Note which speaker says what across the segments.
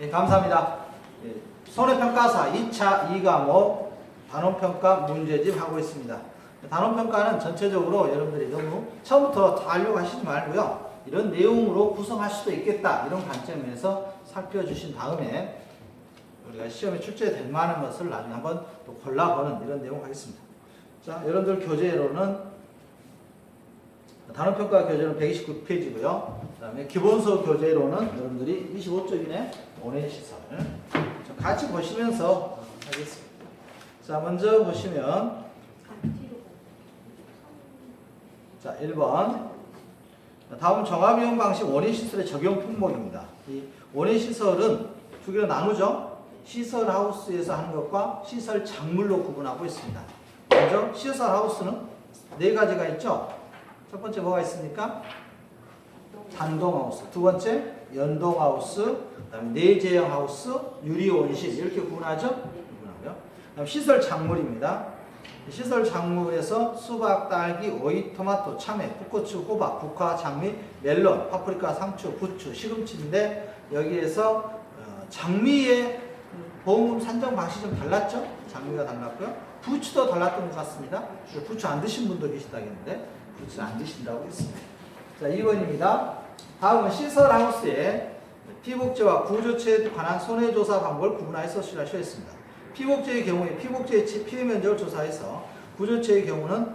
Speaker 1: 네, 감사합니다. 네, 손해평가사 2차 2과목 단원평가 문제집 하고 있습니다. 단원평가는 전체적으로 여러분들이 너무 처음부터 다 하려고 하시지 말고요. 이런 내용으로 구성할 수도 있겠다. 이런 관점에서 살펴주신 다음에 우리가 시험에 출제될 만한 것을 나중에 한번 또 골라보는 이런 내용 하겠습니다. 자, 여러분들 교재로는 단원평가 교재는 129페이지고요. 그 다음에 기본서 교재로는 여러분들이 25쪽이네. 원해시설. 같이 보시면서 하겠습니다. 자, 먼저 보시면 자, 1번 다음 종합이용 방식 원해시설의 적용 품목입니다. 이 원해시설은 두 개로 나누죠. 시설하우스에서 하는 것과 시설 작물로 구분하고 있습니다. 먼저 시설하우스는 네 가지가 있죠. 첫 번째 뭐가 있습니까? 단동하우스. 두 번째 연동하우스. 그 다음에 내재형하우스, 유리온실 이렇게 구분하죠. 구분하고요. 그다음 시설 작물입니다. 시설 작물에서 수박, 딸기, 오이, 토마토, 참외, 풋고추, 호박, 국화, 장미, 멜론, 파프리카, 상추, 부추, 시금치인데 여기에서 장미의 보험금 산정 방식이 좀 달랐죠? 장미가 달랐고요. 부추도 달랐던 것 같습니다. 부추 안 드신 분도 계시다겠는데 부추 안 드신다고 했습니다. 자, 2번입니다. 다음은 시설하우스의 피복제와 구조체에 관한 손해조사 방법을 구분하여 써주시라 했습니다. 피복제의 경우에 피복제의 피해 면적을 조사해서 구조체의 경우는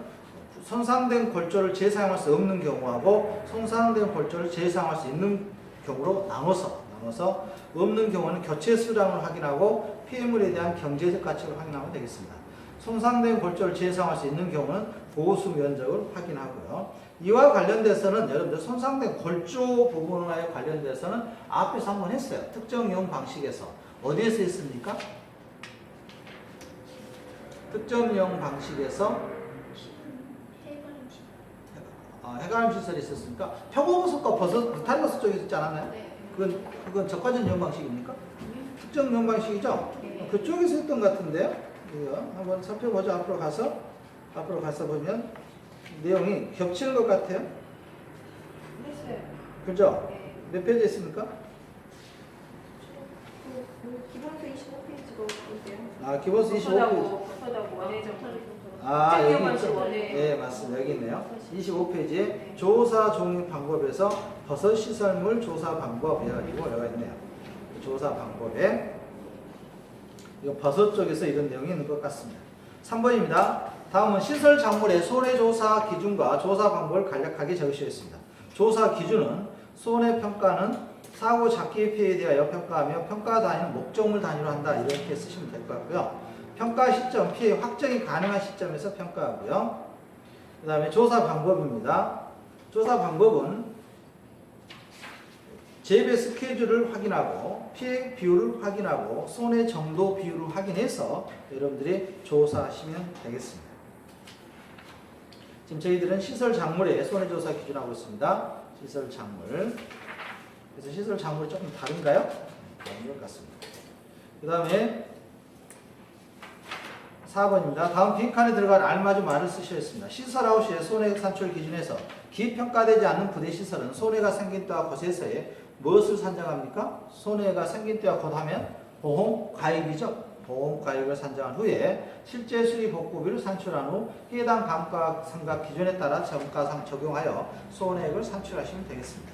Speaker 1: 손상된 골조를 재사용할 수 없는 경우하고 손상된 골조를 재사용할 수 있는 경우로 나눠서 없는 경우는 교체 수량을 확인하고 피해물에 대한 경제적 가치를 확인하면 되겠습니다. 손상된 골조를 재사용할 수 있는 경우는 보수 면적을 확인하고요. 이와 관련돼서는 여러분들 손상된 골조 부분과 관련돼서는 앞에서 한번 했어요. 특정 이용 방식에서 어디에서 했습니까? 특정 이용 방식에서 해가림 시설이 있었으니까 표고버섯과 버섯, 느타리버섯 쪽에 있지 않았나요? 그건 적과전 이용 방식입니까? 특정 이용 방식이죠? 그쪽에서 했던 것 같은데요? 이거 한번 살펴보죠. 앞으로 가서 보면 내용이 겹치는 것 같아요.
Speaker 2: 했어요.
Speaker 1: 그죠? 몇 페이지 있습니까?
Speaker 2: 기본서 25페이지가 어때요?
Speaker 1: 아, 기본서 25페이지.
Speaker 2: 버섯하고 원예정.
Speaker 1: 여기 있죠? 네, 맞습니다. 여기 있네요. 25페이지에 조사 종류 방법에서 버섯 시설물 조사 방법 해가지고 여기가 있네요. 조사 방법에 이거 버섯 쪽에서 이런 내용이 있는 것 같습니다. 3번입니다. 다음은 시설 작물의 손해조사 기준과 조사 방법을 간략하게 적으시겠습니다. 조사 기준은 손해평가는 사고 잡기 피해에 대하여 평가하며 평가 단위는 목적물 단위로 한다. 이렇게 쓰시면 될 것 같고요. 평가 시점, 피해 확정이 가능한 시점에서 평가하고요. 그 다음에 조사 방법입니다. 조사 방법은 재배 스케줄을 확인하고 피해 비율을 확인하고 손해 정도 비율을 확인해서 여러분들이 조사하시면 되겠습니다. 지금 저희들은 시설 작물의 손해조사 기준하고 있습니다. 시설 작물. 그래서 시설 작물이 조금 다른가요? 다른 것 같습니다. 그 다음에 4번입니다. 다음 빈칸에 들어갈 알맞은 말을 쓰셔야 했습니다. 시설하우스의 손해 산출 기준에서 기평가되지 않는 부대 시설은 손해가 생긴 때와 곧에서의 무엇을 산정합니까? 손해가 생긴 때와 곧하면 보험가액이죠. 보험가액을 산정한 후에 실제 수리 복구비를 산출한 후 해당 감가 상각 기준에 따라 정가상 적용하여 손해액을 산출하시면 되겠습니다.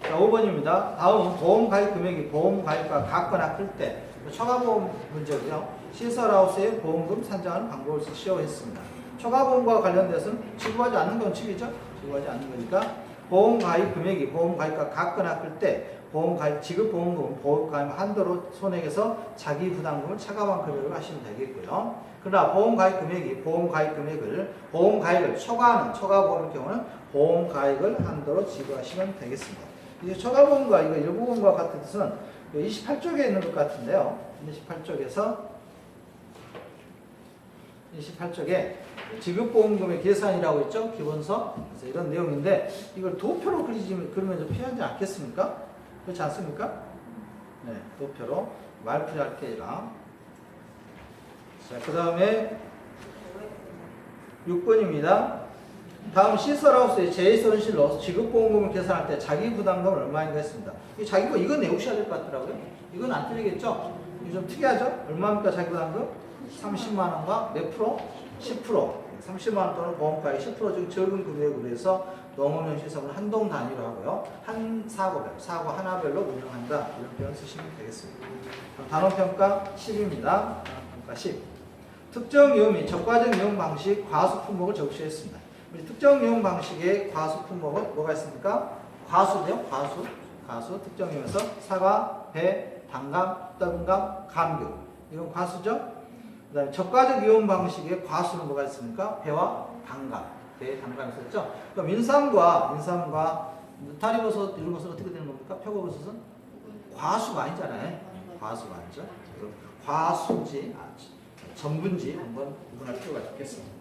Speaker 1: 자, 5번입니다. 다음 보험가입 금액이 보험가입과 같거나 클 때 초과보험 문제고요. 시설하우스의 보험금 산정하는 방법을 쓰시오 했습니다. 초과보험과 관련돼서는 지급하지 않는 원칙이죠. 지급하지 않는 거니까 보험가입 금액이 보험가입과 같거나 클 때 보험가입 지급 보험금은 보험가입 한도로 손해에서 자기 부담금을 차감한 금액을 하시면 되겠고요. 그러나 보험가입 금액을 보험가입을 초과하는 초과보험의 경우는 보험가입을 한도로 지급하시면 되겠습니다. 이제 초과보험과 이거 일부보험과 같은 뜻은 28쪽에 있는 것 같은데요. 28쪽에 지급보험금의 계산이라고 있죠. 기본서. 그래서 이런 내용인데 이걸 도표로 그리면 좀 필요하지 않겠습니까? 그렇지 않습니까? 네, 도표로 말 필요할 게 아니라. 자, 그 다음에 6번입니다. 다음 시설하우스의 제2손실로 지급보험금을 계산할 때 자기 부담금은 얼마인가 했습니다. 이 자기 부담 이건 외우셔야 될 것 같더라고요. 이건 안 틀리겠죠? 이거 좀 특이하죠? 얼마입니까 자기 부담금? 30만 원과 몇 프로? 10%. 30만 원 또는 보험가액 10% 중 적은 금액으로 해서 농업용 시설은 한동 단위로 하고요. 한 사고 하나별로 운영한다. 이런 표현 쓰시면 되겠습니다. 단원평가 10입니다. 단원평가 10. 특정 이용 및 적과적 이용 방식 과수 품목을 적시했습니다. 우리 특정 이용 방식의 과수 품목은 뭐가 있습니까? 과수죠. 과수. 특정 이용에서 사과, 배, 단감, 떡감, 감귤. 이건 과수죠. 그 다음에 적과적 이용 방식의 과수는 뭐가 있습니까? 배와 단감. 배, 단감 있었죠. 그럼 인삼과 느타리버섯 이런 것은 어떻게 되는 겁니까? 표고버섯은 과수가 아니잖아요. 과수가 아니죠. 과수지, 전분지 한번 구분할 필요가 있겠습니다.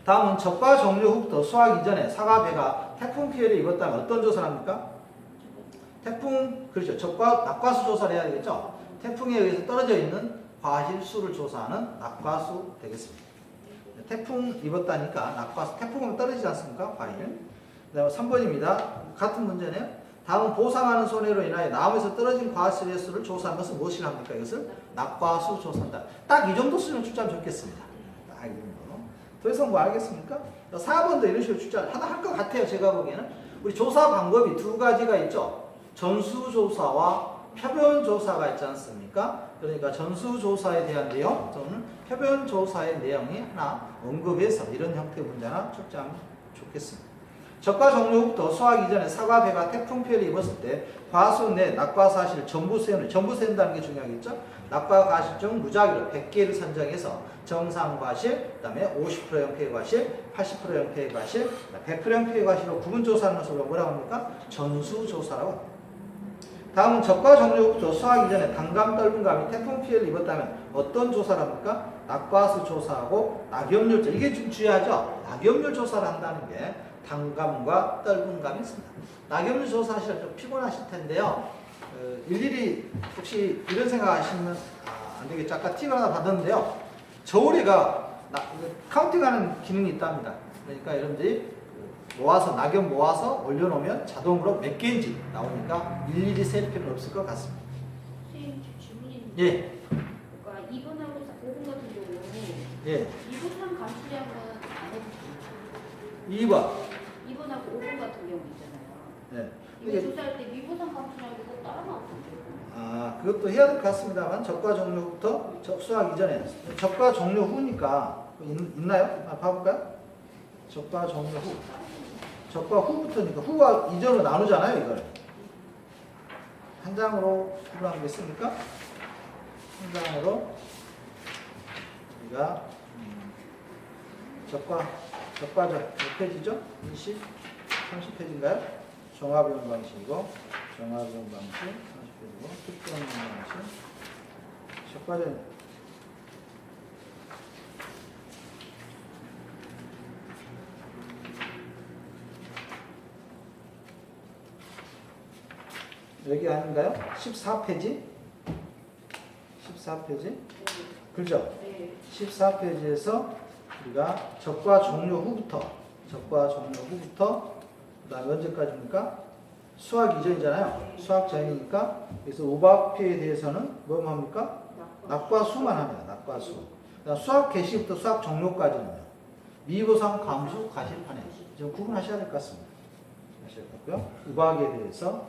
Speaker 1: 다음은 적과 종료 후부터 수확 이전에 사과, 배가 태풍 피해를 입었다면 어떤 조사를 합니까? 그렇죠. 적과 낙과수 조사를 해야 되겠죠. 태풍에 의해서 떨어져 있는 과실 수를 조사하는 낙과수 되겠습니다. 태풍 입었다니까 낙과수, 태풍은 떨어지지 않습니까? 과일. 그다음에 3번입니다. 같은 문제네요. 다음 보상하는 손해로 인하여 나무에서 떨어진 과실의 수를 조사한 것은 무엇이라 합니까? 이것을 낙과수 조사한다. 딱 이 정도 수준 출제하면 좋겠습니다. 딱 이 정도. 더 이상 뭐 알겠습니까? 4번도 이런 식으로 출제 하나 할 것 같아요. 제가 보기에는. 우리 조사 방법이 두 가지가 있죠. 전수조사와 표변조사가 있지 않습니까? 그러니까 전수조사에 대한 내용 또는 표변조사의 내용이 하나 언급해서 이런 형태의 문제나 출제하면 좋겠습니다. 적과 종료 후부터 수확 이전에 사과, 배가 태풍 피해를 입었을 때 과수 내 낙과 사실 전부 세운다는 게 중요하겠죠? 낙과 과실 중 무작위로 100개를 선정해서 정상 과실, 그 다음에 50%형 피해 과실, 80%형 피해 과실, 100%형 피해 과실로 구분 조사하는 것을 뭐라고 합니까? 전수조사라고 합니다. 다음은 적과 종료 후부터 수확 이전에 단감, 떫은 감이 태풍 피해를 입었다면 어떤 조사를 합니까? 낙과수 조사하고 낙엽률 조사. 이게 좀 중요하죠? 낙엽률 조사를 한다는 게 단감과 떫은 감이 있습니다. 낙엽률 조사하시면 좀 피곤하실 텐데요. 일일이 혹시 이런 생각하시면 안 되겠죠. 아까 팁 하나 받았는데요. 저울이가 카운팅하는 기능이 있답니다. 그러니까 여러분들이 모아서 낙엽 모아서 올려놓으면 자동으로 몇 개인지 나오니까 일일이 셀 필요는 없을 것 같습니다.
Speaker 3: 선생님 질문이
Speaker 1: 예.
Speaker 3: 그러니까 2번하고 5번 같은 경우는
Speaker 1: 예.
Speaker 3: 2번 감수량은 안 해주세요.
Speaker 1: 2번.
Speaker 3: 2번하고 5번 같은 경우 있잖아요.
Speaker 1: 예.
Speaker 3: 이거 조사할 때 미보상 감수량이 꼭 따라 나오던데요.
Speaker 1: 그것도 해야 될 것 같습니다만 적과 종료 후부터 수확 이전에 적과 종료 후니까 있나요? 봐볼까요? 적과 종료 후. 적과 후부터니까 후와 이전으로 나누잖아요, 이걸. 한 장으로 구분하는 게 있습니까? 한 장으로 우리가 적과적 몇 페이지죠? 20, 30페이지인가요? 종합이용 방식이고 종합이용 방식 30페이지고 특수한 이용 방식 적과적 여기 아닌가요? 14페이지? 14페이지? 그렇죠?
Speaker 3: 네.
Speaker 1: 14페이지에서 우리가 적과 종료 후부터 그 다음에 언제까지입니까? 수확 이전이잖아요. 수확 전이니까 그래서 오박피에 대해서는 뭐 합니까? 낙과수만 합니다. 낙과수. 그다음 수확 개시부터 수확 종료까지는요. 미보상 감수 과실판에 좀 구분하셔야 될 것 같습니다. 하셔야 될 것 같고요. 우박에 대해서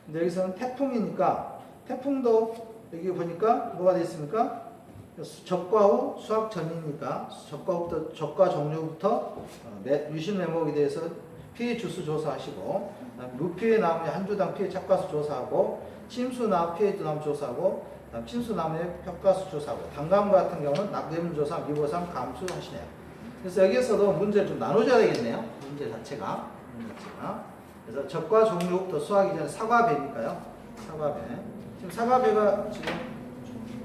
Speaker 1: 근데 여기서는 태풍이니까 태풍도 여기 보니까 뭐가 되어 있습니까? 적과 후 수확 전이니까 적과 종료부터 유실 매목에 대해서 피해 주수 조사하시고 무피해 나무의 한 주당 피해 착과수 조사하고 침수 나무 피해 나무 조사하고 침수 나무의 평가수 조사하고 단감 같은 경우는 낙엽물 조사, 미보상 감수하시네요. 그래서 여기에서도 문제를 좀 나눠줘야 되겠네요. 문제 자체가. 그래서 적과 종료부터 수확 이전 사과배니까요. 사과배. 지금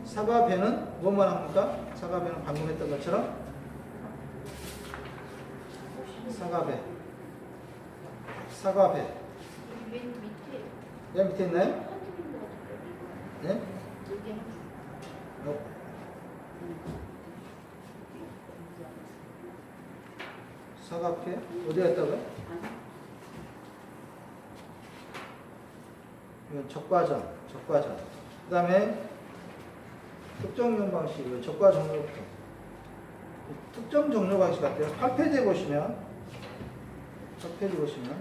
Speaker 1: 사과배는 뭐만 합니까? 사과배는 방금 했던 것처럼 사과배.
Speaker 3: 맨 밑에
Speaker 1: 맨 밑에 있나요?
Speaker 3: 한쪽인 것 같아요.
Speaker 1: 네?
Speaker 3: 여기 한 줄.
Speaker 1: 사과 피해? 어디 갔다고요? 이건 적과전. 그 다음에 특정 이용 방식, 적과 종료부터. 특정 종료 방식 같아요. 8페이지에 보시면, 8페이지 보시면,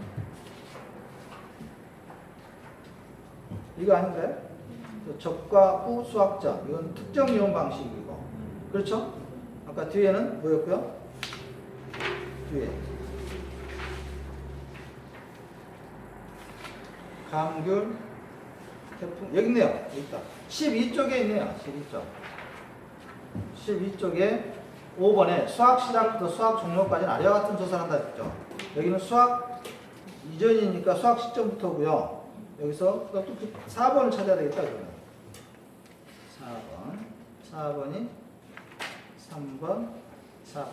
Speaker 1: 이거 아닌가요? 적과 후 수학전. 이건 특정 이용 방식이고. 그렇죠? 아까 뒤에는 뭐였고요? 뒤에. 감귤, 태풍, 여기 있네요. 여기 있다. 12쪽에 있네요. 12쪽에 5번에 수학 시작부터 수학 종료까지는 아래와 같은 조사를 한다 했죠. 여기는 수학 이전이니까 수학 시점부터고요. 여기서 또 4번을 찾아야 되겠다. 그러면 4번이 3번, 4번.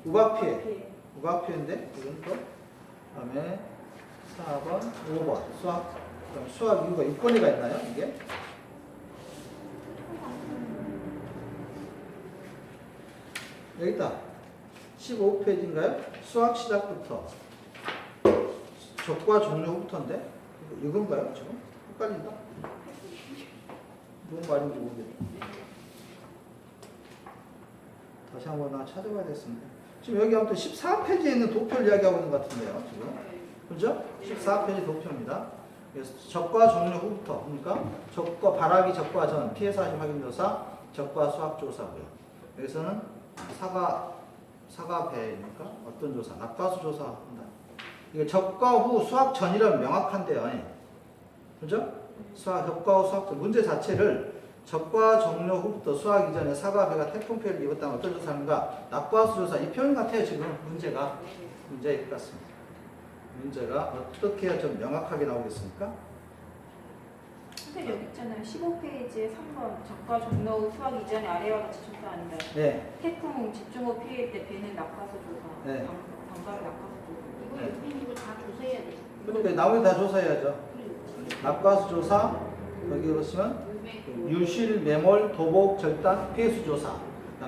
Speaker 1: 우각피해인데 이건 또 그다음에 4번, 5번 수학 이유가 6번이가 있나요? 이게? 여기 있다. 15페이지인가요? 수학 시작부터 적과 종료 후부터인데 이건가요? 지금? 헷갈린다. 무슨 말인지 모르겠네. 다시 한번 나 찾아봐야 되겠습니다. 지금 여기 아무튼 14페이지에 있는 도표를 이야기하고 있는 것 같은데요. 지금. 그죠? 14페이지 도표입니다. 그래서 적과 종료 후부터, 그러니까 적과 발악이 적과 전, 피해 사실 확인 조사, 적과 수학 조사고요. 여기서는 사과 배니까 어떤 조사? 낙과수 조사한다. 이게 적과 후 수학 전이라면 명확한데요. 그죠? 적과 후 수학 전 문제 자체를 적과 종료 후부터 수학 이전에 사과 배가 태풍 피해를 입었다면 어떤 조사인가? 낙과수 조사 이 표현 같아요. 지금 문제일 것 같습니다. 문제가 어떻게 해야 좀 명확하게 나오겠습니까?
Speaker 2: 선생님 여기 있잖아요. 15페이지에 3번 적과 종료 후 수학 이전에 아래와 같이 조사 아닌가요?
Speaker 1: 네.
Speaker 2: 태풍 집중호 피해일 때 배는 낙하수 조사,
Speaker 1: 네.
Speaker 2: 방가루 낙하수 조사.
Speaker 3: 이거 옆에 있는 거 다 조사해야 돼.
Speaker 1: 그러니까 나머지 다 조사해야죠. 낙과수 조사, 여기 보시면 유실, 매몰, 도복, 절단, 피해수 조사,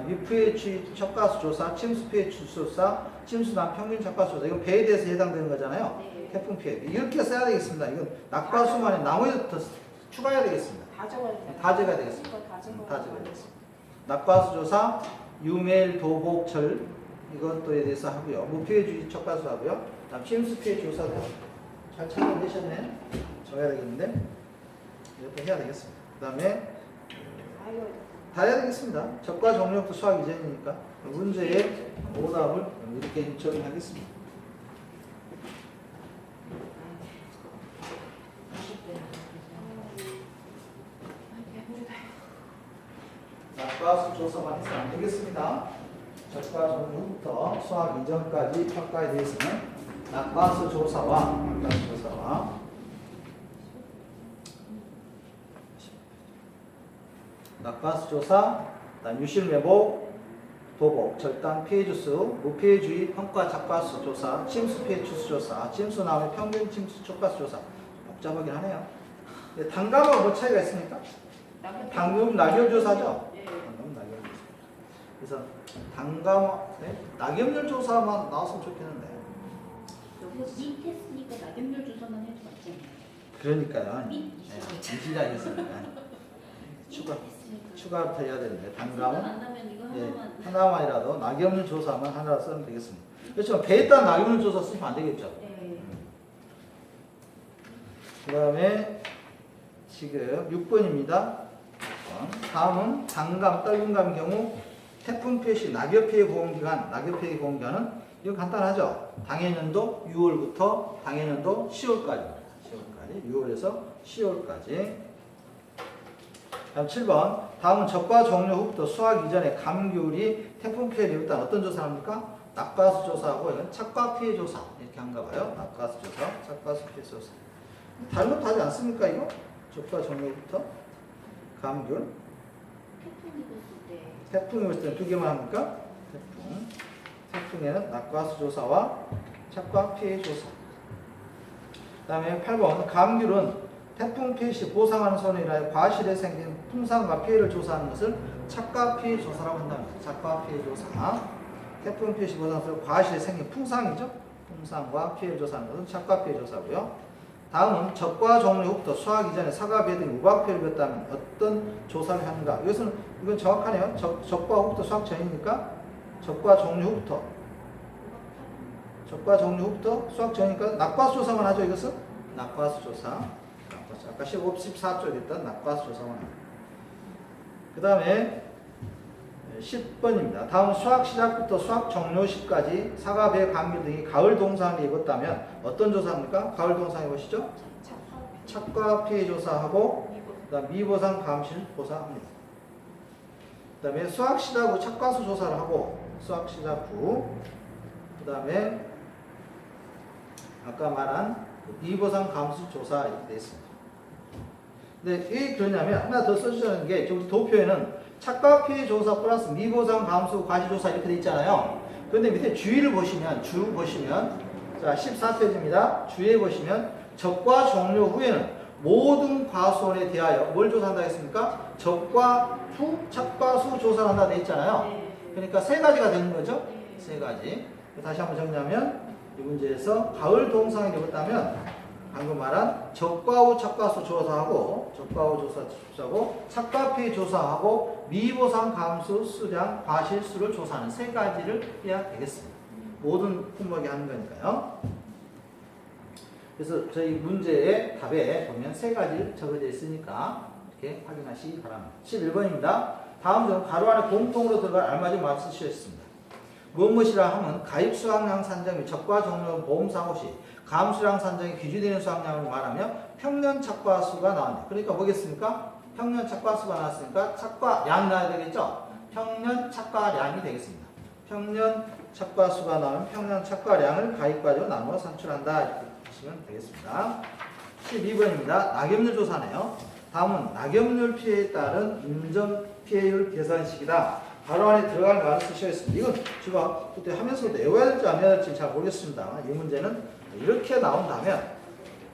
Speaker 1: 미피해 주의 척가수 조사, 침수 피해 조사, 침수난 평균 척가수 조사. 이건 배에 대해서 해당되는 거잖아요.
Speaker 3: 네.
Speaker 1: 태풍 피해. 이렇게 써야 되겠습니다. 이건 낙과수만 해. 나머지 더 추가해야 되겠습니다.
Speaker 2: 다 적어야 돼요.
Speaker 1: 다 적어야 되겠습니다.
Speaker 2: 다
Speaker 1: 다 적어야 되겠습니다. 낙과수 조사, 유멜, 도복, 절 이건 또에 대해서 하고요. 무피해 주의 척가수 하고요. 다음 침수 피해 조사도 잘 찾아내셨네. 적어야 되겠는데 이렇게 해야 되겠습니다. 그 다음에 다 해야 되겠습니다. 적과 종료부터 수학 이전이니까 문제의 오답을 이렇게 정리하겠습니다. 낙과수 조사만 해서 안 되겠습니다. 적과 종료부터 수학 이전까지 평가에 대해서는 낙과수 조사와 낙과수 조사, 유실 매복, 도복, 절단 피해 주수, 무피해 주의 평가 작과수 조사, 침수 피해 추수 조사, 침수 나무의 평균 침수 촉과수 조사. 복잡하긴 하네요. 단감은 뭐 차이가 있습니까? 당금 낙엽 조사죠?
Speaker 2: 예.
Speaker 1: 당금 낙엽 조사. 그래서 낙엽률 조사만 나왔으면 좋겠는데.
Speaker 3: 여기서 밑 했으니까 낙엽률 조사만 해도 맞잖아요.
Speaker 1: 그러니까요.
Speaker 3: 밑
Speaker 1: 시작했으니까 추가부터 해야 되는데 단감은
Speaker 3: 안 나면 이거 하나만.
Speaker 1: 하나만이라도 낙엽률 조사만 하나 쓰면 되겠습니다. 그렇지만 배에 따른 낙엽률 조사 쓰면 안 되겠죠.
Speaker 3: 네.
Speaker 1: 그 다음에 지금 6번입니다. 다음은 단감, 떨군감 경우 태풍 피해 시 낙엽 피해 보험기간, 낙엽 피해 보험기간은 이거 간단하죠. 당해년도 6월부터 당해년도 10월까지입니다. 10월까지, 6월에서 10월까지. 다음 7번. 다음은 적과 종료 후부터 수학 이전에 감귤이 태풍 피해를 입었다는 어떤 조사를 합니까? 낙과수 조사하고 이건 착과 피해 조사 이렇게 한가 봐요. 낙과수 조사, 착과수 피해 조사. 다른 것도 하지 않습니까 이거? 적과 종료부터 감귤.
Speaker 3: 태풍 입었을 때.
Speaker 1: 태풍 입었을 때 두 개만 합니까? 태풍에는 낙과수 조사와 착과 피해 조사. 그 다음에 8번. 감귤은 태풍 피해 시 보상하는 손해에 인하여 과실에 생긴 풍상과 피해를 조사하는 것을 착과 피해 조사라고 한답니다. 착과 피해 조사. 태풍 피해 시 보상수는 과실에 생긴 풍상이죠. 풍상과 피해를 조사하는 것은 착과 피해 조사고요. 다음은 적과 종류 후부터 수학 이전에 사과 비해 등 우박 피해를 줬다면 어떤 조사를 하는가? 이건 정확하네요. 적과 후부터 수학 전이니까 적과 종류 후부터 수학 전이니까 낙과수 조사만 하죠. 이것은 낙과수 조사. 아까 15, 14쪽에 했던 낙과수 조사만 합니다. 그 다음에 10번입니다. 다음 수학 시작부터 수학 종료시까지 사과, 배, 감귤 등이 가을 동상에 입었다면 어떤 조사입니까? 가을 동상에 보시죠. 착과 피해 조사하고 그다음 미보상 감실 조사합니다. 그 다음에 수학 시작 후 착과수 조사를 하고 수학 시작 후 그 다음에 아까 말한 미보상 감실 조사 이렇게 되어 있습니다. 근데 왜 그러냐면 하나 더 써주시는 게 저기 도표에는 착과 피해 조사 플러스 미보상 감수 과실 조사 이렇게 돼 있잖아요. 그런데 밑에 주의를 보시면 자 14페이지입니다. 주의에 보시면 적과 종료 후에는 모든 과수원에 대하여 뭘 조사한다 했습니까? 적과 후 착과수 조사를 한다 돼 있잖아요. 그러니까 세 가지가 되는 거죠. 세 가지. 다시 한번 정리하면 이 문제에서 가을 동상이 되었다면 방금 말한 적과 후 착과수 조사하고 착과 피해 조사하고 미보상 감수 수량 과실수를 조사하는 세 가지를 해야 되겠습니다. 모든 품목이 하는 거니까요. 그래서 저희 문제의 답에 보면 세 가지 적어져 있으니까 이렇게 확인하시기 바랍니다. 11번입니다. 다음 중 가로 안에 공통으로 들어갈 알맞은 말을 쓰시겠습니다. 무엇이라 하면 가입 수확량 산정 및 적과 종료 보험사고 시 감수량 산정이 기준되는 수확량을 말하며 평년 착과수가 나왔네요. 그러니까 뭐겠습니까? 평년 착과수가 나왔으니까 착과량이 나와야 되겠죠? 평년 착과량이 되겠습니다. 평년 착과수가 나오면 평년 착과량을 가입과로 나누어 산출한다. 이렇게 보시면 되겠습니다. 12번입니다. 낙엽률 조사네요. 다음은 낙엽률 피해에 따른 인정 피해율 계산식이다. 바로 안에 들어갈 말을 쓰셔야겠습니다. 이건 제가 그때 하면서도 외워야 될지 안 외워야 될지 잘 모르겠습니다. 이 문제는 이렇게 나온다면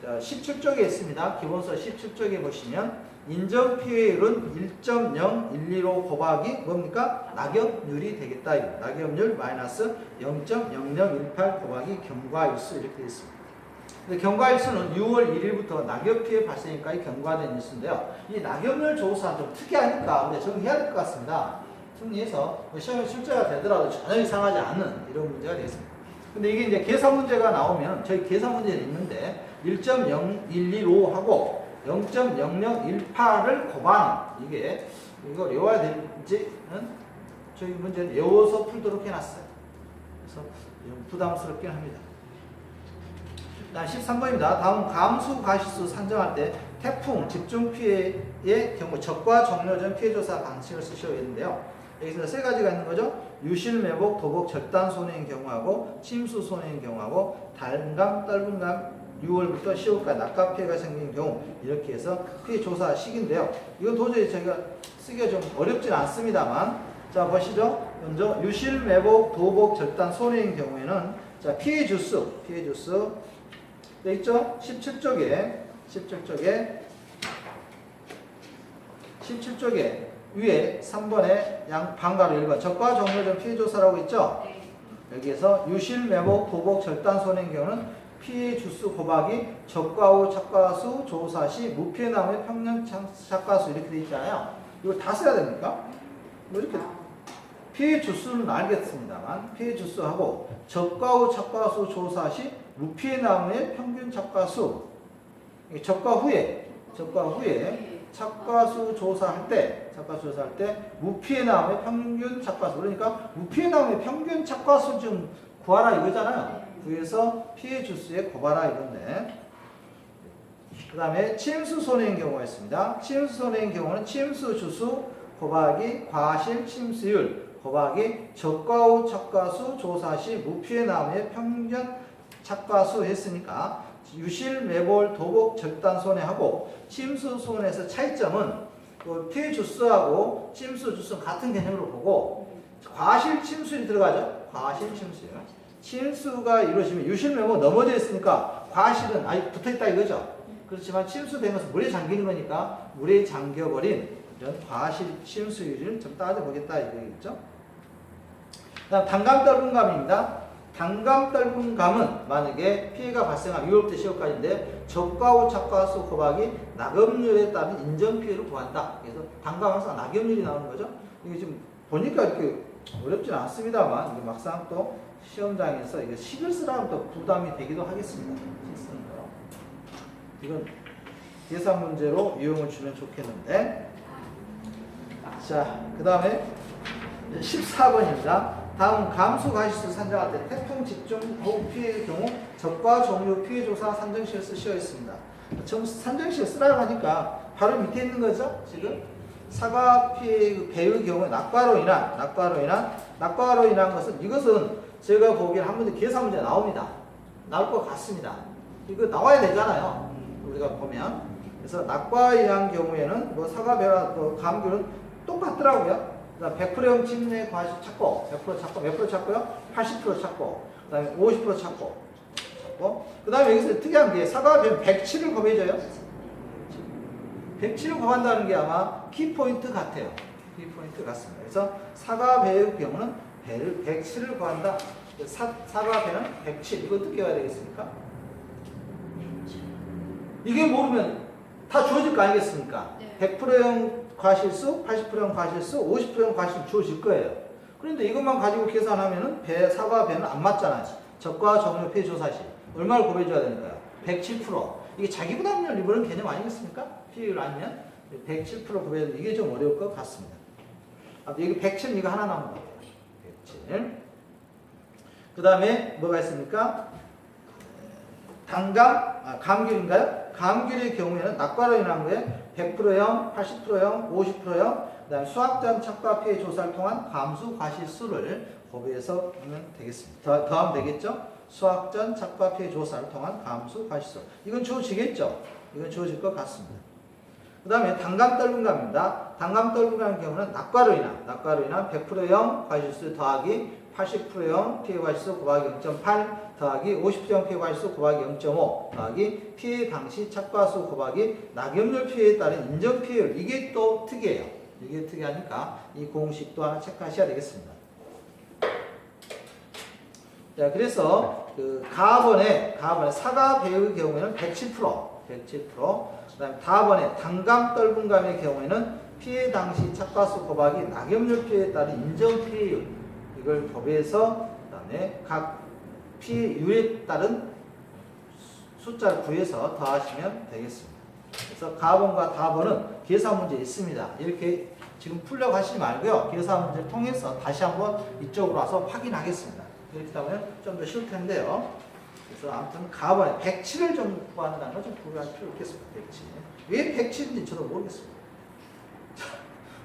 Speaker 1: 17쪽에 있습니다. 기본서 17쪽에 보시면 인정 피해율은 1.0125 곱하기 뭡니까? 낙엽률이 되겠다. 낙엽률 마이너스 0.0018 곱하기 경과일수 이렇게 되어 있습니다. 근데 경과일수는 6월 1일부터 낙엽 피해 발생일까지 경과된 일수인데요. 이 낙엽률 조사 좀 특이하니까 우리가 적용해야 될 것 같습니다. 승리해서 시험에 출제가 되더라도 전혀 이상하지 않는 이런 문제가 되겠습니다. 근데 이게 이제 계산 문제가 나오면 저희 계산 문제는 있는데 1.0125하고 0.0018을 곱하는 이거 외워야 될지는 저희 문제는 외워서 풀도록 해놨어요. 그래서 좀 부담스럽긴 합니다. 13번입니다. 다음 감수 과실수 산정할 때 태풍 집중 피해의 경우 적과 종료 전 피해 조사 방식을 쓰셔야 되는데요. 여기서 세 가지가 있는 거죠. 유실, 매복, 도복, 절단 손해인 경우하고 침수 손해인 경우하고 달감, 떨분감 6월부터 10월까지 낙과 피해가 생기는 경우 이렇게 해서 피해 조사 시기인데요. 이건 도저히 저희가 쓰기가 좀 어렵진 않습니다만 자 보시죠. 먼저 유실, 매복, 도복, 절단 손해인 경우에는 자 피해 주수 돼 있죠? 17쪽에 위에 3번에 방가로 1번 적과 종료 전 피해 조사라고 있죠? 여기에서 유실, 매복, 도복, 절단 손해인 경우는 피해 주수 곱하기 적과 후 착과수 조사 시 무피해 나무의 평년 착과수 이렇게 돼 있잖아요. 이걸 다 써야 됩니까? 뭐 이렇게 피해 주수는 알겠습니다만 피해 주수하고 적과 후 착과수 조사 시 무피해 나무의 평균 착과수 적과 후에 착과수 조사할 때 무피해 나무의 평균 착과수 그러니까 무피해 나무의 평균 착과수 좀 구하라 이거잖아요. 구해서 피해 주수에 곱하라 이건데 그 다음에 침수 손해인 경우가 있습니다. 침수 손해인 경우는 침수 주수 곱하기 과실 침수율 곱하기 적과 후 착과수 조사 시 무피해 나무의 평균 착과수 했으니까 유실, 매볼, 도복, 절단 손해하고 침수 손해에서 차이점은 피해 주수하고 침수 주수는 같은 개념으로 보고 과실 침수율이 들어가죠. 과실 침수율. 침수가 이루어지면 유실, 매복 넘어져 있으니까 과실은 아예 붙어있다 이거죠. 그렇지만 침수되면서 물에 잠기는 거니까 물에 잠겨버린 이런 과실 침수율을 좀 따져보겠다 이거겠죠. 그다음 단감 떨분감입니다. 단감 떨분감은 만약에 피해가 발생한 6월부터 10월까지인데 적과 후 착과 수 곱하기 낙업률에 따른 인정 피해를 구한다. 그래서 단감 항상 낙업률이 나오는 거죠. 이게 지금 보니까 이렇게 어렵지는 않습니다만 이게 막상 또 시험장에서 이게 식을 쓰라면 또 부담이 되기도 하겠습니다. 식 쓰는 거. 이건 계산 문제로 이용을 주면 좋겠는데. 자, 그 다음에 14번입니다. 다음 감수 가시수 산정할 때 태풍 집중 호우 피해의 경우 적과 종료 피해 조사 산정시를 쓰셔야 있습니다. 좀 산정시를 쓰라고 하니까 바로 밑에 있는 거죠. 지금 사과 피해 배의 경우에 낙과로 인한 것은 이것은 제가 보기엔 한 번도 계산 문제 나옵니다. 나올 것 같습니다. 이거 나와야 되잖아요. 우리가 보면 그래서 낙과에 인한 경우에는 뭐 사과 배와 감귤은 똑같더라고요. 100%형 침내 과실 찾고 100% 찾고 몇 프로 찾고요? 80% 찾고 그 다음에 50% 찾고 그 다음에 여기서 특이한 게 사과 배는 107을 곱해줘요. 107을 곱한다는 게 아마 키포인트 같아요. 키포인트 같습니다. 그래서 사과 배의 경우는 배를 107을 곱한다. 사과 배는 107. 이거 어떻게 해야 되겠습니까? 이게 모르면 다 주어질 거 아니겠습니까?
Speaker 3: 네.
Speaker 1: 100%형 과실수, 80%형 과실수, 50%형 과실수 주어질 거예요. 그런데 이것만 가지고 계산하면은 사과 배는 안 맞잖아요. 적과 종료 피해 조사시. 얼마를 곱해줘야 되니까요? 107%. 이게 자기부담률 이번은 개념 아니겠습니까? 피해율 아니면 107% 곱해야 이게 좀 어려울 것 같습니다. 여기 107 이거 하나 남은 거예요. 107. 그 다음에 뭐가 있습니까? 감귤인가요? 감귤의 경우에는 낙과로 인한 거에 100%형, 80%형, 50%형, 그 다음에 수학전 착과 피해 조사를 통한 감수 과실수를 곱해서 하면 되겠습니다. 더하면 되겠죠? 수학전 착과 피해 조사를 통한 감수 과실수. 이건 주어지겠죠? 이건 주어질 것 같습니다. 그 다음에 단감 떨분감입니다. 단감 떨분감의 경우는 낙과로 인한 100%형 과실수 더하기 80%형 피해 과실수 곱하기 0.8 더하기 50%형 피해 과실수 곱하기 0.5 더하기 피해 당시 착과수 곱하기 낙엽률 피해에 따른 인정 피해율. 이게 또 특이해요. 이게 특이하니까 이 공식도 하나 체크하셔야 되겠습니다. 자, 그래서 그 가번에 사과 배의 경우에는 107%, 그다음에 다번에 단감 떨분감의 경우에는 피해 당시 착과수 곱하기 낙엽률 피해에 따른 인정 피해율. 이걸 곱해서 그다음에 각 피해율에 따른 숫자를 구해서 더하시면 되겠습니다. 그래서 가번과 다번은 계산 문제 있습니다. 이렇게 지금 풀려고 하시지 말고요. 계산 문제를 통해서 다시 한번 이쪽으로 와서 확인하겠습니다. 이렇게 하면 좀 더 쉬울 텐데요. 그래서 아무튼 가번에 107을 좀 구한다는 걸 좀 구할 필요 있겠습니다. 107. 왜 107인지 저도 모르겠습니다.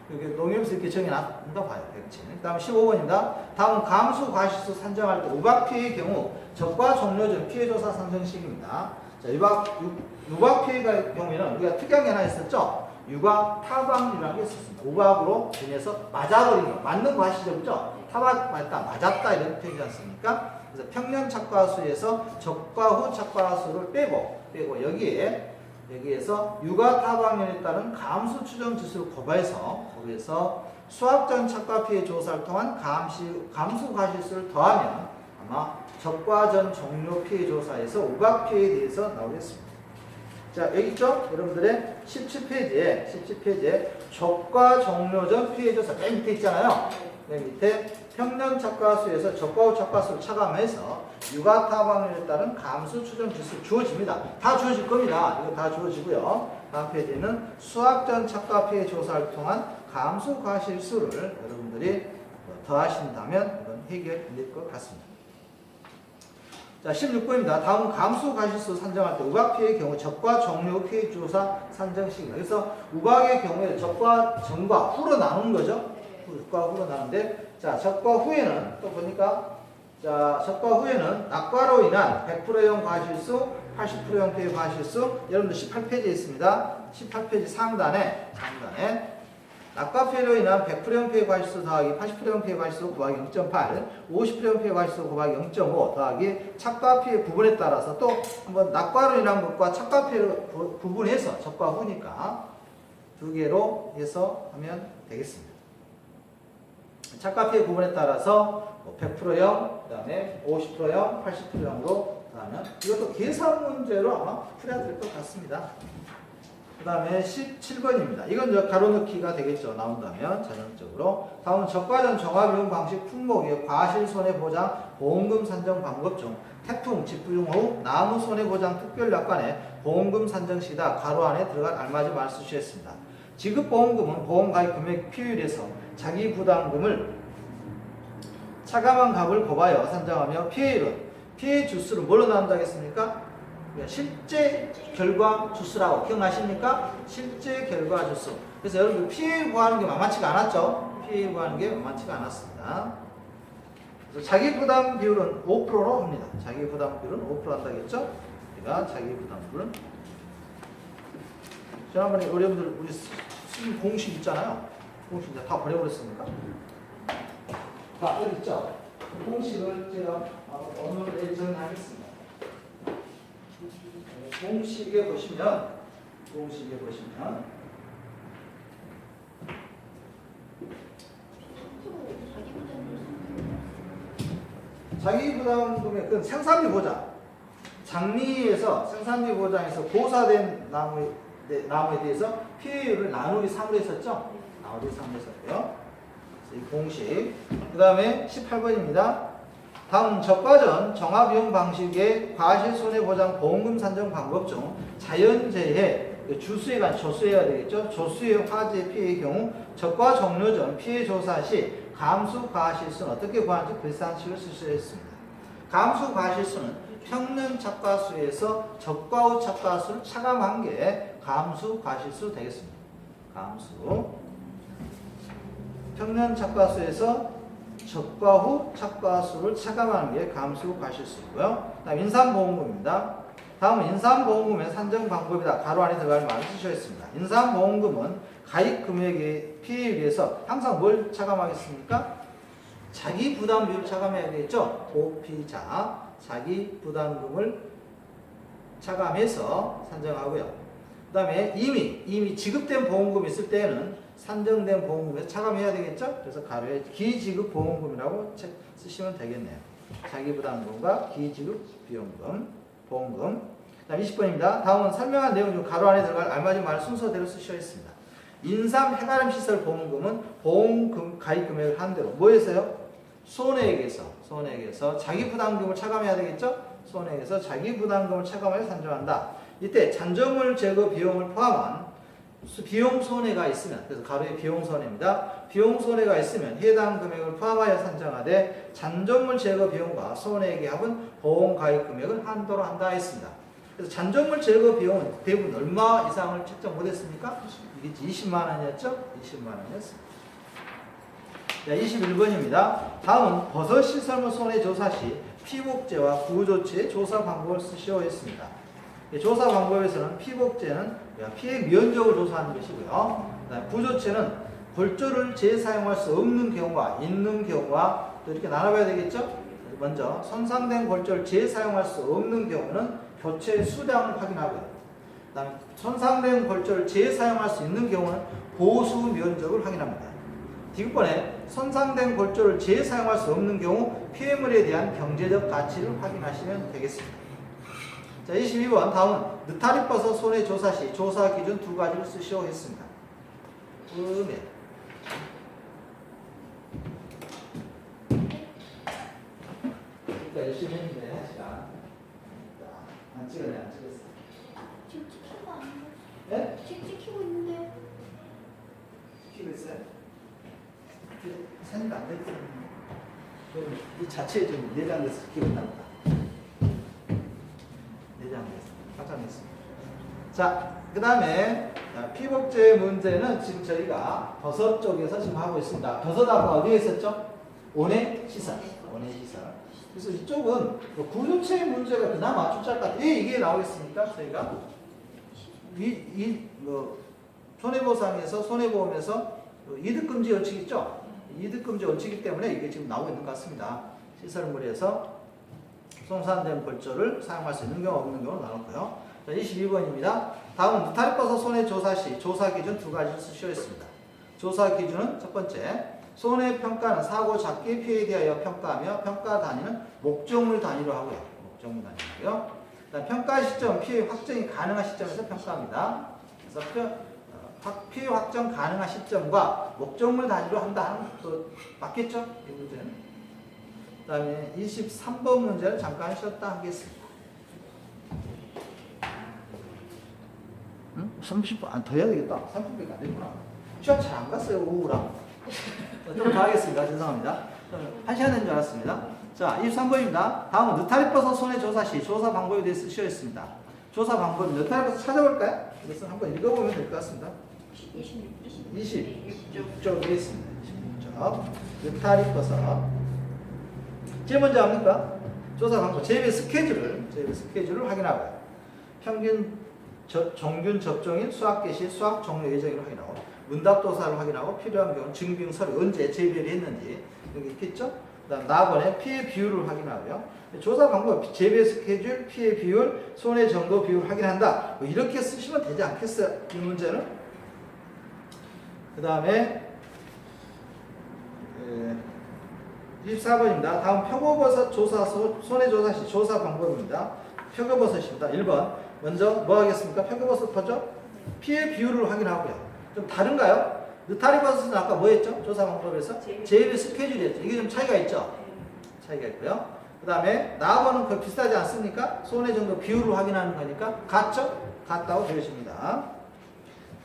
Speaker 1: 이렇게 농협에서 이렇게 정해놨나 봐요. 107. 그 다음에 15번입니다. 다음 감수 과실수 산정할 때 우박 피해의 경우 적과 종료 전 피해 조사 산정식입니다. 자, 유박 피해의 경우에는 우리가 특이한 게 하나 있었죠? 유각 타방이라는 게 있었습니다. 우박으로 인해서 맞아버린 거. 맞는 과실이죠? 맞았다 이런 표현이지 않습니까? 그래서 평년 착과수에서 적과 후 착과수를 빼고 여기에서 유가 타방면에 따른 감수 추정 지수를 곱해서 수학전 착과 피해 조사를 통한 감수 과실수를 더하면 아마 적과 전 종료 피해 조사에서 우박 피해에 대해서 나오겠습니다. 자, 여기 있죠? 여러분들의 17페이지에 적과 종료 전 피해 조사 맨 밑에 있잖아요. 맨 밑에 평년 착과수에서 적과 후 착과수를 차감해서 유가 타방면에 따른 감수 추정 지수 주어집니다. 다 주어질 겁니다. 이거 다 주어지고요. 다음 페이지는 수학전 착과 피해 조사를 통한 감수 과실수를 여러분들이 더하신다면 이건 해결될 것 같습니다. 자, 16번입니다. 다음 감수 과실수 산정할 때 우박 피해의 경우 적과 종료 피해 조사 산정식입니다. 그래서 우박의 경우에 적과 전과 후로 나누는 거죠. 적과 후로 나누는데, 자, 적과 후에는 또 보니까, 자, 적과 후에는 낙과로 인한 100%형 과실수, 80%형 피해 과실수, 여러분들 18페이지에 있습니다. 18페이지 상단에 낙과 피해로 인한 100%형 피해 과실수 더하기 80%형 피해 과실수 곱하기 0.8, 50%형 피해 과실수 곱하기 0.5 더하기 착과 피해 구분에 따라서 또 한번 낙과로 인한 것과 착과 피해를 구분해서 적과 후니까 두 개로 해서 하면 되겠습니다. 착과 피해 구분에 따라서 100%형, 그 다음에 50%형, 80%형으로 하면 이것도 계산 문제로 아마 풀어야 될 것 같습니다. 그 다음에 17번입니다. 이건 이제 가로넣기가 되겠죠. 나온다면 자연적으로. 다음은 적과전 종합이용 방식 품목의 과실 손해보장 보험금 산정 방법 중 태풍, 집중 후 나무 손해보장 특별약관의 보험금 산정 시다 가로 안에 들어갈 알맞은 말을 쓰시했습니다. 지급보험금은 보험가입 금액 피율에서 자기 부담금을 차감한 값을 곱하여 산정하며 피해율은 피해 주수를 뭘로 나눈다겠습니까? 실제 결과 주수라고 기억나십니까? 실제 결과 주수. 그래서 여러분 피해율 구하는 게 만만치가 않았죠? 피해율 구하는 게 만만치가 않았습니다. 그래서 자기 부담 비율은 5%로 합니다. 자기 부담 비율은 5% 한다겠죠? 우리가 자기 부담 비율은 지난번에 여러분들 우리 쓴 공식 있잖아요. 공식 이제 다 버려버렸습니까? 다 여기 있죠? 공식을 제가 오늘 정리하겠습니다. 공식에 보시면 자기 부담 금액은 생산비 보장 장리에서 생산비 보장에서 고사된 나무에 대해서 피해율을 나누기 3으로 했었죠? 나누기 3으로 했었고요. 이 공식. 그 다음에 18번입니다. 다음 적과전 종합이용 방식의 과실손해보장 보험금 산정 방법 중 자연재해 주수에 관 조수해야 되겠죠. 조수의 화재 피해의 경우 적과 종료 전 피해 조사 시 감수 과실수는 어떻게 구하는지 글상식을 쓰셨습니다. 감수 과실수는 평년 착과수에서 적과 후 착과수를 차감한 게 감수 과실수 되겠습니다. 감수 평년 착과수에서 적과 후 착과수를 차감하는 게 감수 과실수고요. 다음 인산보험금입니다. 다음은 인산보험금의 산정 방법이다. 가로 안에 들어갈 말을 쓰셔야겠습니다. 인산보험금은 가입 금액의 피해에 비해서 항상 뭘 차감하겠습니까? 자기 부담 비율을 차감해야 되겠죠. 보피자 자기 부담금을 차감해서 산정하고요. 그 다음에 이미 지급된 보험금이 있을 때에는 산정된 보험금에서 차감해야 되겠죠? 그래서 가로에 기지급 보험금이라고 쓰시면 되겠네요. 자기 부담금과 기지급 비용금, 보험금. 다음 20번입니다. 다음은 설명한 내용 중 가로 안에 들어갈 알맞은 말을 순서대로 쓰셔야 했습니다. 인삼 해가름 시설 보험금은 보험금 가입 금액을 한 대로 뭐에서요? 손해액에서 자기 부담금을 차감해야 되겠죠? 손해액에서 자기 부담금을 차감하여 산정한다. 이때 잔존물 제거 비용을 포함한 비용 손해가 있으면, 그래서 가로에 비용 손해입니다. 비용 손해가 있으면 해당 금액을 포함하여 산정하되 잔존물 제거 비용과 손해액의 합은 보험 가입 금액을 한도로 한다 했습니다. 그래서 잔존물 제거 비용은 대부분 얼마 이상을 책정 못했습니까? 이게 20만 원이었죠? 20만 원이었습니다. 자, 21번입니다. 다음은 버섯 시설물 손해 조사 시 피복제와 구조체의 조사 방법을 쓰시오 했습니다. 조사 방법에서는 피복제는 피해 면적을 조사하는 것이고요. 구조체는 골조를 재사용할 수 없는 경우와 있는 경우와 또 이렇게 나눠봐야 되겠죠? 먼저 손상된 골조를 재사용할 수 없는 경우는 교체 수량을 확인하고요. 그다음에 손상된 골조를 재사용할 수 있는 경우는 보수 면적을 확인합니다. 뒷번에 손상된 골조를 재사용할 수 없는 경우 피해물에 대한 경제적 가치를 확인하시면 되겠습니다. 자, 22번 다음은 느타리버섯 손해 조사 시 조사 기준 두 가지를 쓰시오 했습니다. 음에 그러니까 열심히 했는데 시간 안 찍었네. 안 찍었어.
Speaker 3: 지금 찍힌 거 아닌가?
Speaker 1: 네?
Speaker 3: 지금 찍히고 있는데.
Speaker 1: 찍히고 있어요? 사진도 안 됐지. 이 자체에 좀 내장돼서 기분 나쁘다. 내장돼서 깜짝 놀랐습니다. 자, 그 다음에 피복제 문제는 지금 저희가 버섯 쪽에서 지금 하고 있습니다. 버섯하고 어디에 있었죠? 온해 시설. 온해 시설. 그래서 이쪽은 구조체 문제가 그나마 출제할 것 같아요. 왜 이게 나오겠습니까? 저희가 손해보상에서 손해보험에서 이득금지 원칙 있죠? 이득금지 원칙이기 때문에 이게 지금 나오고 있는 것 같습니다. 시설물에서 손상된 골조를 사용할 수 있는 경우 없는 경우 나눴고요. 자, 22번입니다. 다음은 느타리버섯 손해 조사 시 조사 기준 두 가지를 쓰시오 했습니다. 조사 기준은 첫 번째, 손해평가는 사고 작기 피해에 대하여 평가하며 평가 단위는 목적물 단위로 하고요. 목적물 단위고요. 그다음 평가 시점 피해 확정이 가능한 시점에서 평가합니다. 그래서 피해 확정 가능한 시점과 목적물 단위로 한다 하는 거 맞겠죠? 이 문제는. 그다음에 23번 문제를 잠깐 쉬었다 하겠습니다. 30분 더 해야 되겠다. 30분밖에 안 되구나. 시간 잘 안 갔어요. 오후랑. 좀 더 하겠습니다. 죄송합니다. 1시간 된 줄 알았습니다. 자, 23번입니다. 다음은 느타리버섯 손해조사 시 조사 방법에 대해서 쓰여있습니다. 조사 방법, 느타리버섯 찾아볼까요? 이것은 한번 읽어보면 될 것 같습니다. 26쪽에 있습니다. 26쪽. 느타리버섯. 제일 먼저 합니까? 조사 방법, 재배 스케줄을 확인하고요. 정균 접종일, 수확 개시, 수확 종료 예정일을 확인하고, 문답도사를 확인하고, 필요한 경우 증빙 서류 언제 재배를 했는지 여기 있겠죠? 그다음 나번에 피해 비율을 확인하고요. 조사 방법, 재배 스케줄, 피해 비율, 손해 정도 비율을 확인한다. 뭐 이렇게 쓰시면 되지 않겠어요? 이 문제는. 그 다음에 24번입니다. 다음 표고버섯 조사 손해조사 시 조사 방법입니다. 표고버섯입니다. 1번 먼저 뭐 하겠습니까? 표고버섯 퍼죠? 피해 비율을 확인하고요. 좀 다른가요? 느타리버섯은 아까 뭐 했죠? 조사 방법에서 재배 스케줄이었죠. 이게 좀 차이가 있죠? 차이가 있고요. 그 다음에 나하고는 거의 비슷하지 않습니까? 손해 정도 비율을 확인하는 거니까 같죠? 같다고 되어집니다.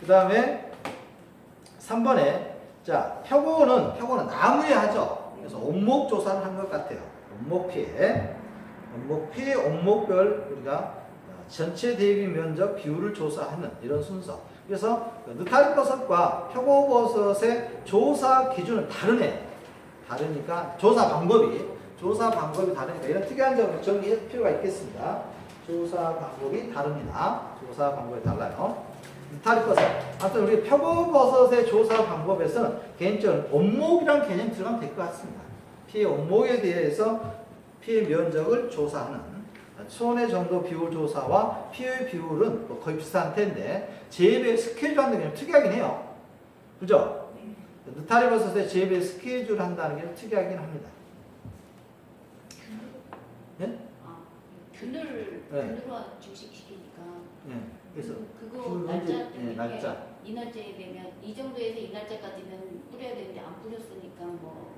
Speaker 1: 그 다음에 3번에 자 표고는 나무에 하죠. 그래서 온목 조사를 한 것 같아요. 온목 피해, 온목별 우리가 전체 대비 면적 비율을 조사하는 이런 순서. 그래서 느타리버섯과 표고버섯의 조사 기준은 다르네요. 다르니까 조사 방법이 다르니까 이런 특이한 점을 정리할 필요가 있겠습니다. 조사 방법이 다릅니다. 조사 방법이 달라요. 느타리버섯. 아무튼 우리 표고버섯의 조사 방법에서는 개인적으로 온목이라는 개념이 들어가면 될 것 같습니다. 피해 온목에 대해서 피해 면적을 조사하는 손해 정도 비율 조사와 피해 비율은 뭐 거의 비슷한 텐데 재배 스케줄 한다는 게 좀 특이하긴 해요. 그죠? 느타리버섯의 재배 스케줄 한다는 게 좀 특이하긴 합니다. 네?
Speaker 3: 균으로 증식시키니까.
Speaker 1: 네. 그래서
Speaker 3: 그거
Speaker 1: 날짜,
Speaker 3: 날짜 이 날짜에 되면 이 정도에서 이 날짜까지는 뿌려야 되는데 안 뿌렸으니까 뭐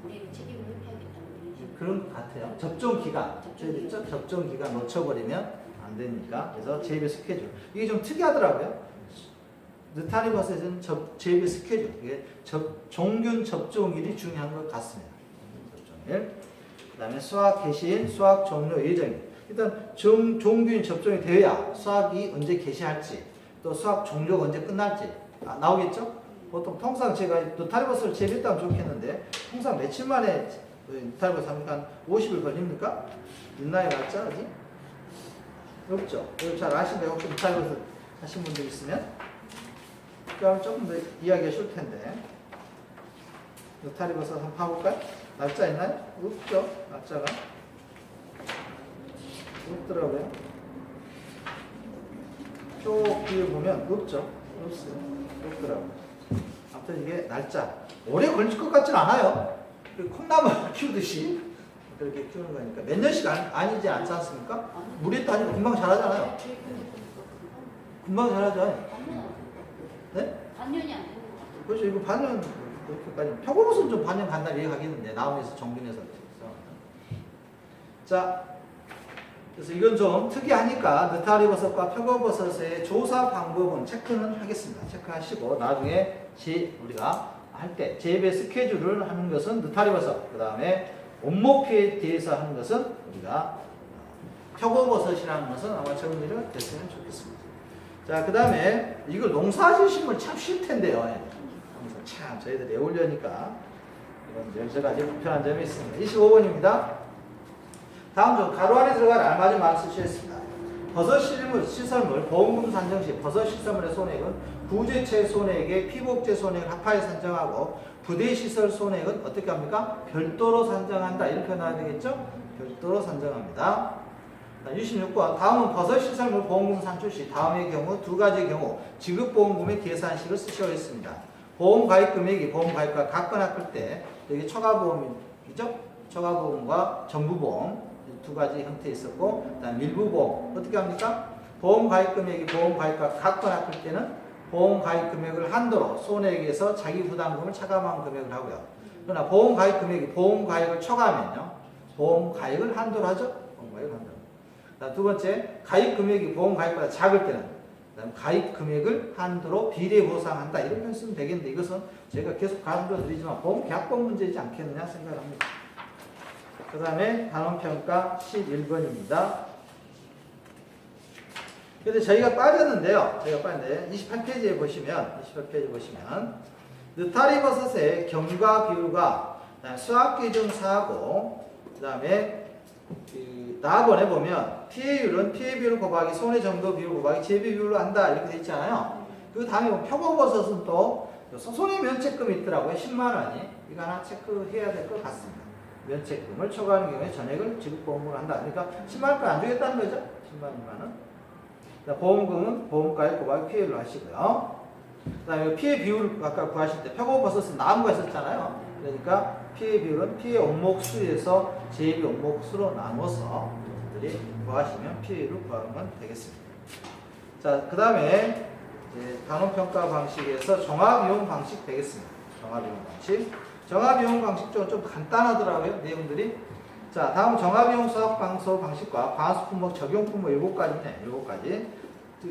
Speaker 3: 우리는 책임을 회피하겠다는 얘기죠.
Speaker 1: 그런 것 같아요. 접종 기간 놓쳐버리면 안 되니까. 그래서 재배 스케줄 이게 좀 특이하더라고요. 느타리버섯은 재배 스케줄 이게 종균 접종일이 중요한 것 같습니다. 접종일. 그다음에 수확 개시일, 수확 종료 예정일. 일단 종균 접종이 되어야 수확이 언제 개시할지 또 수확 종료가 언제 끝날지 나오겠죠? 보통 통상 제가 느타리버섯을 재배했다면 좋겠는데 통상 며칠 만에 느타리버섯 하면 한 50일 걸립니까? 있나요? 맞죠? 아직? 없죠? 여러분 잘 아시나요? 혹시 느타리버섯 하신 분들 있으면? 그럼 조금 더 이야기가 쉬울 텐데 느타리버섯 한번 봐볼까요? 날짜 있나요? 없죠? 날짜가 없더라고요. 표 뒤에 보면 없죠? 없어요. 없더라고요. 아무튼 이게 날짜 오래 걸릴 것 같진 않아요. 콩나물 키우듯이 그렇게 키우는 거니까 몇 년씩 아니지 않지 않습니까? 물에 따지고 금방 자라잖아요. 금방 자라죠. 네?
Speaker 3: 반년이 안 되는 것 같아요.
Speaker 1: 그렇죠. 이거 반년 그렇게까지 표고버섯은 좀 반년 간다 이해하겠는데 나무에서 정균해서 자 그래서 이건 좀 특이하니까 느타리버섯과 표고버섯의 조사 방법은 체크는 하겠습니다. 체크하시고 나중에 우리가 할 때 재배 스케줄을 하는 것은 느타리버섯 그 다음에 온목피에 대해서 하는 것은 우리가 표고버섯이라는 것은 아마 정리를 됐으면 좋겠습니다. 자 그 다음에 이걸 농사지시면 참 쉴 텐데요. 참 저희들 외우려니까 이런 여러 가지 불편한 점이 있습니다. 25번입니다. 다음 중 가로 안에 들어갈 알맞은 쓰시겠습니다. 버섯 시설물 보험금 산정 시 버섯 시설물의 손해액은 부재체 손해액에 피복제 손해액을 합하여 산정하고 부대 시설 손해액은 어떻게 합니까? 별도로 산정한다. 이렇게 나와야 되겠죠? 별도로 산정합니다. 66번 다음은 버섯 시설물 보험금 산출 시 다음의 경우 두 가지의 경우 지급보험금의 계산식을 쓰셔야 했습니다. 보험 가입 금액이 보험 가입과 같거나 클 때 여기 초과보험이죠? 초과보험과 정부보험 두 가지 형태 있었고 그다음 일부보험 어떻게 합니까? 보험 가입 금액이 보험 가입과 같거나 클 때는 보험 가입 금액을 한도로 손해액에서 자기 부담금을 차감한 금액을 하고요. 그러나 보험 가입 금액이 보험 가입을 초과하면요. 보험 가입을 한도로 하죠? 보험 가입 한도로. 그다음 두 번째, 가입 금액이 보험 가입보다 작을 때는 그다음 가입 금액을 한도로 비례 보상한다. 이렇게 쓰면 되겠는데 이것은 제가 계속 강조드리지만 보험 계약법 문제이지 않겠느냐 생각합니다. 그 다음에 단원평가 11번입니다. 근데 저희가 빠졌는데요. 28페이지에 보시면, 느타리버섯의 경과 비율과 수학기준 사고, 그 다음에 나번에 보면 피해율은 피해 비율 곱하기 손해 정도 비율 곱하기 재비 비율로 한다. 이렇게 돼 있잖아요. 그 다음에 표고버섯은 또 손해 면책금이 있더라고요. 10만 원이. 이거 하나 체크해야 될 것 같습니다. 면책금을 초과하는 경우에 전액을 지급보험으로 한다. 그러니까 10만 원까지 안 주겠다는 거죠. 10만 원은. 보험금은 보험가액 곱하기 피해율로 하시고요. 그 다음에 피해 비율 아까 구하실 때 표고버섯은 나무가 있었잖아요. 그러니까 피해 비율은 피해 온목수에서 재비 온목수로 나눠서 여러분들이 구하시면 피해율을 구하면 되겠습니다. 자, 그 다음에 단원평가 방식에서 종합이용 방식 되겠습니다. 종합이용 방식. 종합이용 방식 좀 간단하더라고요. 내용들이. 자, 다음 종합이용 수학 방소 방식과 과수 품목 적용 품목 7가지네. 7가지.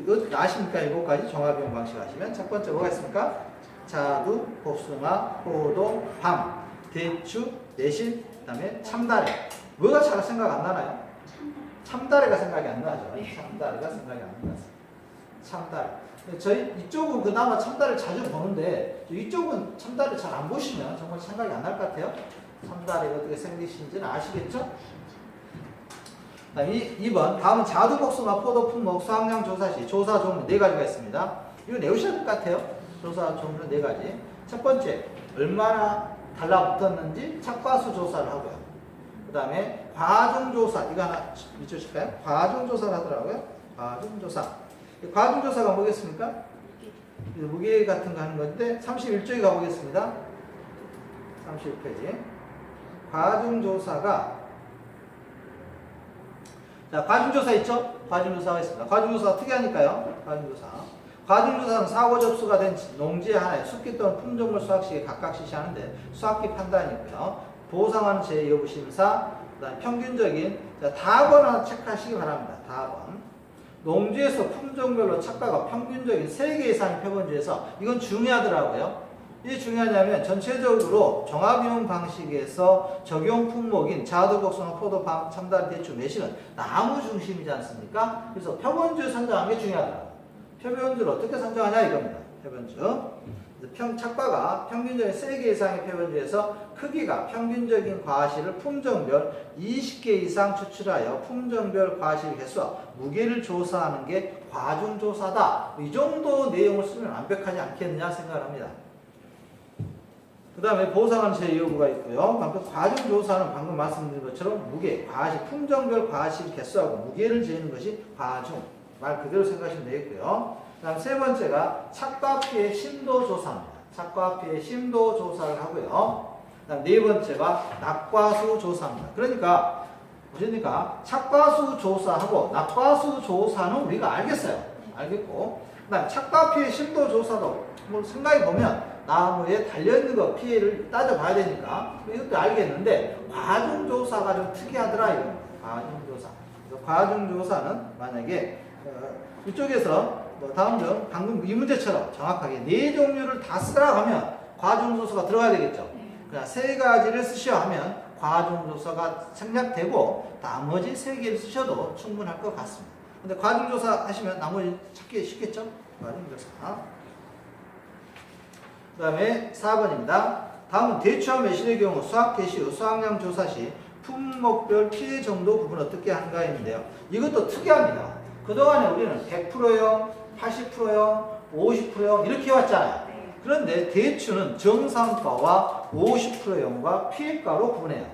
Speaker 1: 어떻게 아십니까? 7가지 종합이용 방식 아시면 첫 번째 뭐가 있습니까? 자두, 복숭아, 포도, 밤, 대추, 내실, 그 다음에 참다래. 뭐가 잘 생각 안 나나요? 참다래가 생각이 안 나죠. 참다래가 생각이 안 나서. 참다래. 저희 이쪽은 그나마 참다래를 자주 보는데 이쪽은 참다래 잘 안 보시면 정말 생각이 안 날 것 같아요. 참다래가 어떻게 생기신지는 아시겠죠? 2번 다음은 자두, 복숭아, 포도, 품목, 수확량 조사 시 조사 종류 4가지가 있습니다. 이거 내우셔야 될 것 같아요. 조사 종류 4가지. 첫 번째, 얼마나 달라붙었는지 착과수 조사를 하고요. 그 다음에 과중조사, 이거 하나 밑주실까요? 과중조사를 하더라고요. 과중조사. 과중조사가 뭐겠습니까? 무게 같은 거 하는 건데 31쪽에 가보겠습니다. 31페이지. 과중조사가 자, 과중조사 있죠? 과중조사가 있습니다. 과중조사가 특이하니까요. 과중조사는 사고 접수가 된 농지의 하나에 숫기 또는 품종물 수확 시에 각각 실시하는데 수확기 판단이 있고요. 보상하는 제 여부 심사, 그다음 평균적인 다번 하나 체크하시기 바랍니다. 다번. 농지에서 품종별로 착과가 평균적인 3개 이상의 표본주에서 이건 중요하더라고요. 이게 중요하냐면 전체적으로 종합이용 방식에서 적용 품목인 자두, 복숭아, 포도, 밤, 참다리, 대추, 매실은 나무 중심이지 않습니까? 그래서 표본주 선정하는 게 중요하더라고요. 표본주를 어떻게 선정하냐 이겁니다. 표본주. 착과가 평균적인 3개 이상의 표본주에서 크기가 평균적인 과실을 품종별 20개 이상 추출하여 품종별 과실 개수와 무게를 조사하는 게 과중조사다. 이 정도 내용을 쓰면 완벽하지 않겠느냐 생각을 합니다. 그 다음에 보상하는 제2여부가 있고요. 과중조사는 방금 말씀드린 것처럼 무게, 과실, 품종별 과실 개수하고 무게를 재는 것이 과중. 말 그대로 생각하시면 되겠고요. 그 다음 세 번째가 착과 피해 심도 조사입니다. 착과 피해 심도 조사를 하고요. 그 다음 네 번째가 낙과수 조사입니다. 그러니까 보십니까? 착과수 조사하고 낙과수 조사는 우리가 알겠어요. 알겠고 그 다음 착과 피해 심도 조사도 뭐 생각해 보면 나무에 달려있는 거 피해를 따져봐야 되니까 이것도 알겠는데 과중조사가 좀 특이하더라 이거. 과중조사. 과중조사는 만약에 이쪽에서 다음 중 방금 이 문제처럼 정확하게 4종류를 다 쓰라고 하면 과중조사가 들어가야 되겠죠. 그냥 3가지를 쓰셔야 하면 과중조사가 생략되고 나머지 3개를 쓰셔도 충분할 것 같습니다. 근데 과중조사 하시면 나머지 찾기 쉽겠죠? 과중조사. 그 다음에 4번입니다. 다음은 대추와 매실의 경우 수확 개시 후 수확량 조사 시 품목별 피해 정도 부분 어떻게 하는가인데요. 이것도 특이합니다. 그동안에 우리는 100%형, 80%형, 50%형 이렇게 해왔잖아요. 그런데 대추는 정상가와 50%형과 피해가로 구분해요.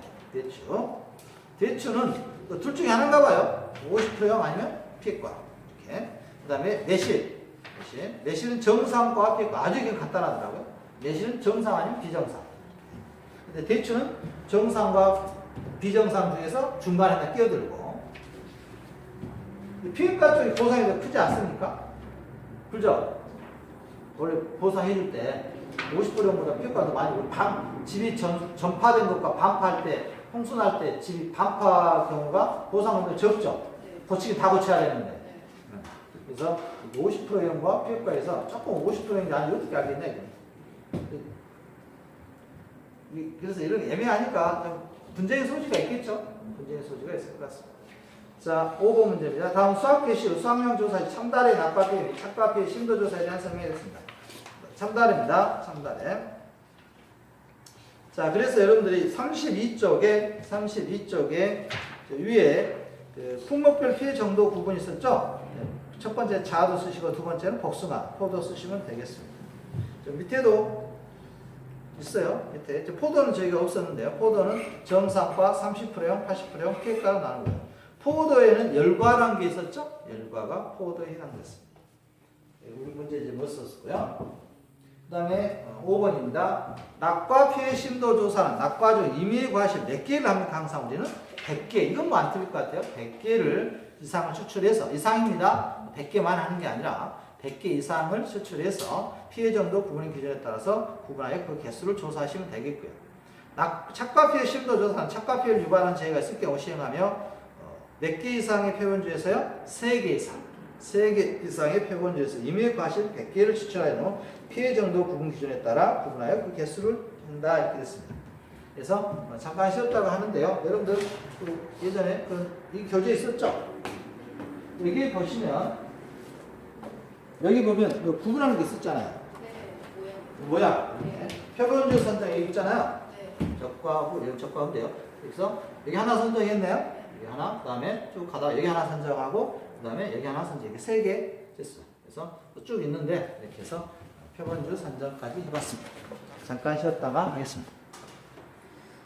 Speaker 1: 대추는 둘 중에 하나인가 봐요. 50%형 아니면 피해가. 이렇게. 그 다음에 매실은 정상가와 피해가. 아주 이게 간단하더라고요. 내실은 정상 아니면 비정상. 근데 대추는 정상과 비정상 중에서 중간에 하나 끼어들고. 피해가 쪽이 보상이 더 크지 않습니까? 그죠? 원래 보상해줄 때 50%보다 피해가 더 많이, 집이 전파된 것과 반파할 때, 홍수날 때 집이 반파 경우가 보상은 더 적죠? 고치기 다 고쳐야 되는데. 그래서 50%형과 피해가에서 조금 50%형이 아니 어떻게 알겠냐, 이거. 그래서 이런 애매하니까 좀 분쟁의 소지가 있겠죠? 분쟁의 소지가 있을 것 같습니다. 자, 5번 문제입니다. 다음 수학 개시로 수학용 조사 참달의 낙과 피해 및 착과 피해 심도 조사에 대한 설명이겠습니다. 참달입니다. 참달에. 자, 그래서 여러분들이 32쪽에 위에 그 품목별 피해 정도 구분이 있었죠? 첫 번째 자도 쓰시고 두 번째는 복숭아, 포도 쓰시면 되겠습니다. 밑에도 있어요. 밑에 포도는 저희가 없었는데요. 포도는 정상과 30%형, 80%형 피해가로 나누고요. 포도에는 열과라는 게 있었죠? 열과가 포도에 해당됐습니다. 우리 문제 이제 못 썼고요. 그 다음에 5번입니다. 낙과 피해 심도 조사는 낙과조 임의 과실 몇 개를 합니까? 항상 우리는 100개. 이건 뭐 안 틀릴 것 같아요. 100개를 이상을 추출해서, 이상입니다. 100개만 하는 게 아니라 100개 이상을 추출해서 피해 정도 구분의 기준에 따라서 구분하여 그 개수를 조사하시면 되겠고요. 착과 피해 심도 조사는 착과 피해를 유발하는 재해가 있을 경우 시행하며 몇 개 이상의 표본주에서요? 3개 이상. 3개 이상의 표본주에서 임의 과실 100개를 추출하여 피해 정도 구분 기준에 따라 구분하여 그 개수를 한다 이렇게 됐습니다. 그래서 잠깐 쉬었다고 하는데요. 여러분들 그 예전에 이 교재 있었죠? 여기 보시면 여기 보면 그 구분하는 게 있었잖아요.
Speaker 3: 네,
Speaker 1: 모양.
Speaker 3: 네.
Speaker 1: 표본주 선정 여기 있잖아요.
Speaker 3: 네.
Speaker 1: 적과후, 여기 적과인데요. 그래서 여기 하나 선정했네요. 여기 하나, 그 다음에 쭉 가다가 여기 하나 선정하고, 그 다음에 여기 하나 선정, 이렇게 3개 됐어요. 그래서 쭉 있는데 이렇게 해서 표본주 선정까지 해봤습니다. 잠깐 쉬었다가 하겠습니다.